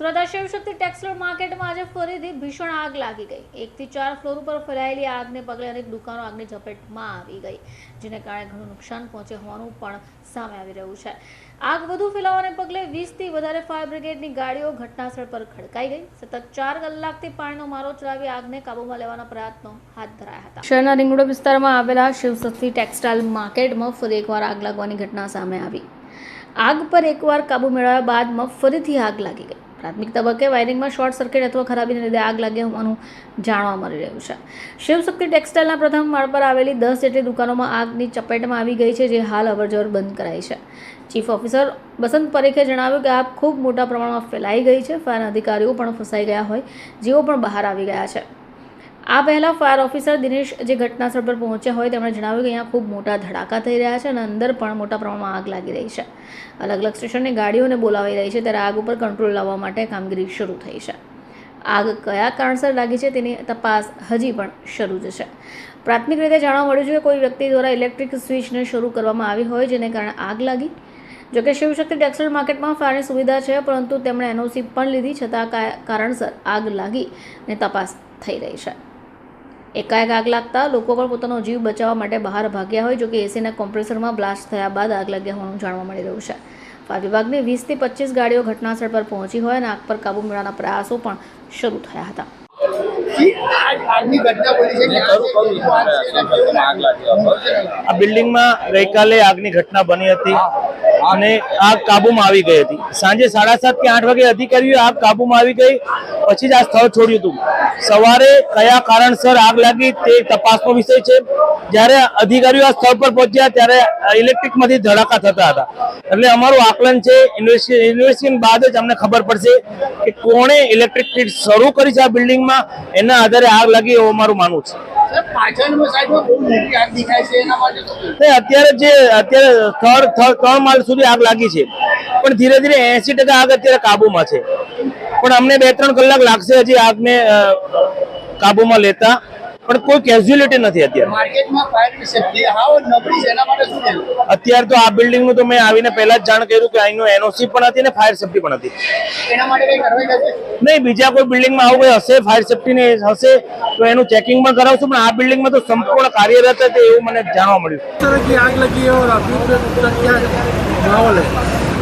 Surat Shivshakti textile માર્કેટમાં આજે ફરીથી ભીષણ આગ લાગી ગઈ। 1 થી 4 ફ્લોર ઉપર ફેલાયેલી આગને પગલે અનેક દુકાનો આગની ઝપેટમાં આવી ગઈ, જેને કારણે ઘણું નુકસાન પહોંચ્યું હોવાનું પણ સામે આવી રહ્યું છે। આગ વધુ ફેલાવાને પગલે 20 થી વધારે ફાયર બ્રિગેડની ગાડીઓ ઘટનાસ્થળ પર ખડકાઈ ગઈ। સતત 4 કલાકથી પાણીનો મારો ચલાવી આગને કાબૂમાં લેવાના પ્રયત્નો હાથ ધરાયા હતા। શહેરના રિંગ રોડ વિસ્તારમાં આવેલા શિવશક્તિ ટેક્સટાઇલ માર્કેટમાં ફરી એકવાર આગ લાગવાની ઘટના સામે આવી। આગ પર એકવાર કાબુ મેળવ્યા બાદમાં ફરીથી આગ લાગી ગઈ। પ્રાથમિક તબક્કે વાયરિંગમાં શોર્ટ સર્કિટ અથવા ખરાબીને લીધે આગ લાગી હોવાનું જાણવા મળી રહ્યું છે। શિવશક્તિ ટેક્સટાઇલના પ્રથમ માળ પર આવેલી 10 જેટલી દુકાનોમાં આગની ચપેટમાં આવી ગઈ છે, જે હાલ અવરજવર બંધ કરાઈ છે। ચીફ ઓફિસર બસંત પરીખે જણાવ્યું કે આગ ખૂબ મોટા પ્રમાણમાં ફેલાઈ ગઈ છે। ફાયર અધિકારીઓ પણ ફસાઈ ગયા હોય જેઓ પણ બહાર આવી ગયા છે। આ પહેલા ફાયર ઓફિસર દિનેશ જે ઘટનાસ્થળ પર પહોંચ્યા હોય તેમણે જણાવ્યું કે અહીંયા ખૂબ મોટા ધડાકા થઈ રહ્યા છે અને અંદર પણ મોટા પ્રમાણમાં આગ લાગી રહી છે। અલગ અલગ સ્ટેશનની ગાડીઓને બોલાવાઈ રહી છે, ત્યારે આગ ઉપર કંટ્રોલ લાવવા માટે કામગીરી શરૂ થઈ છે। આગ કયા કારણસર લાગી છે તેની તપાસ હજી પણ શરૂ જ છે। પ્રાથમિક રીતે જાણવા મળ્યું છે કે કોઈ વ્યક્તિ દ્વારા ઇલેક્ટ્રિક સ્વિચને શરૂ કરવામાં આવી હોય, જેને કારણે આગ લાગી। જોકે શિવશક્તિ ટેક્સટાઇલ માર્કેટમાં ફાયરની સુવિધા છે, પરંતુ તેમણે એનઓસી પણ લીધી છતાં કારણસર આગ લાગી અને તપાસ થઈ રહી છે। એકાએક આગ લાગતા લોકો પણ પોતાનો જીવ બચાવવા માટે બહાર ભાગ્યા હોય, જોકે એસીના કોમ્પ્રેસરમાં બ્લાસ્ટ થયા બાદ આગ લાગ્યા હોવાનું જાણવા મળી રહ્યું છે। ફાયર વિભાગની 20 થી 25 ગાડીઓ ઘટનાસ્થળ પર પહોંચી હોય અને આગ પર કાબુ મેળવવાના પ્રયાસો પણ શરૂ થયા હતા। આ બિલ્ડિંગમાં ગઈકાલે આગની ઘટના બની હતી અને આગ કાબૂમાં આવી ગઈ હતી। સાંજે 7:30 કે 8 વાગે અધિકારીઓ આગ કાબૂમાં આવી ગઈ, પછી જ આ સ્થળ છોડ્યું હતું। સવારે કયા કારણસર આગ લાગી તે તપાસનો વિષય છે। જ્યારે અધિકારીઓ આ સ્થળ પર પહોંચ્યા ત્યારે ઇલેક્ટ્રિકમાંથી ધડાકા થતા હતા, એટલે અમારું આકલન છે ઇન્વેસ્ટિગેશન બાદ જ અમને ખબર પડશે કે કોણે ઇલેક્ટ્રિક શરૂ કરી છે આ બિલ્ડિંગમાં, એના આધારે આગ લાગી એવું અમારું માનવું છે। અત્યારે 3 માળ સુધી આગ લાગી છે, પણ ધીરે ધીરે 80% આગ અત્યારે કાબુમાં છે, પણ અમને 2-3 કલાક લાગશે હજી આગને કાબુમાં લેતા, પણ કોઈ કેઝ્યુઅલિટી નથી અત્યારે તો આ બિલ્ડિંગનું તો મેં આવીને પહેલા જ જાણ કર્યું કે અહીંનું એનઓસી પણ હતી ને ફાયર સેફ્ટી પણ હતી। નહીં, બીજા કોઈ બિલ્ડિંગમાં આવું કોઈ હશે ફાયર સેફ્ટીને હશે તો એનું ચેકિંગ પણ કરાવશું, પણ આ બિલ્ડિંગમાં તો સંપૂર્ણ કાર્યરત હતી એવું મને જાણવા મળ્યું।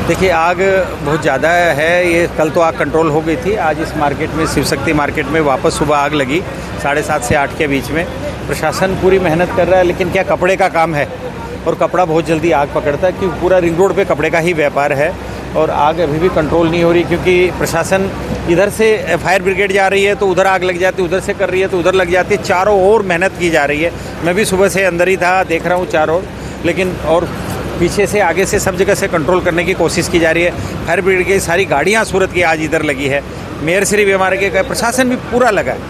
देखिए, आग बहुत ज़्यादा है। ये कल तो आग कंट्रोल हो गई थी। आज इस मार्केट में शिवशक्ति मार्केट में वापस सुबह आग लगी 7:30 से 8 के बीच में। प्रशासन पूरी मेहनत कर रहा है, लेकिन क्या कपड़े का काम है और कपड़ा बहुत जल्दी आग पकड़ता है, क्योंकि पूरा रिंग रोड पे कपड़े का ही व्यापार है और आग अभी भी कंट्रोल नहीं हो रही, क्योंकि प्रशासन इधर से फायर ब्रिगेड जा रही है तो उधर आग लग जाती है, उधर से कर रही है तो उधर लग जाती है। चारों ओर मेहनत की जा रही है। मैं भी सुबह से अंदर ही था, देख रहा हूँ चारों ओर, लेकिन और पीछे से आगे से सब जगह से कंट्रोल करने की कोशिश की जा रही है। फायर ब्रिगेड की सारी गाड़ियाँ सूरत की आज इधर लगी है। मेयर श्री भी हमारे के प्रशासन भी पूरा लगा है,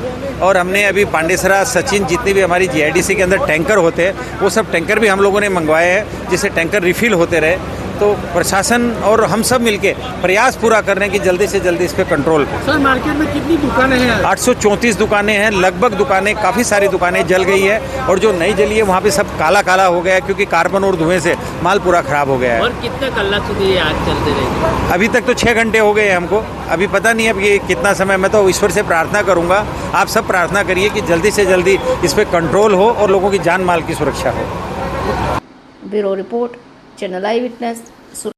और हमने अभी पांडेसरा सचिन जितनी भी हमारी जीआईडीसी के अंदर टैंकर होते हैं वो सब टैंकर भी हम लोगों ने मंगवाए हैं, जिससे टैंकर रिफिल होते रहे। तो प्रशासन और हम सब मिलके प्रयास पूरा कर रहे हैं कि जल्दी से जल्दी इस पे कंट्रोल। सर, मार्केट में कितनी दुकानें हैं? 834 दुकानें हैं, लगभग दुकानें, काफ़ी सारी दुकानें जल गई है, और जो नहीं जली है वहाँ पे सब काला काला हो गया है, क्योंकि कार्बन और धुएं से माल पूरा खराब हो गया है। और कितने कलाक સુધી आग चलती रहेगी? अभी तक तो 6 घंटे हो गए हैं हमको, अभी पता नहीं अब ये कितना समय। मैं तो ईश्वर से प्रार्थना करूँगा, आप सब प्रार्थना करिए कि जल्दी से जल्दी इस पर कंट्रोल हो और लोगों की जान माल की सुरक्षा हो। ब्यूरो रिपोर्ट, चैनल आई विटनेस।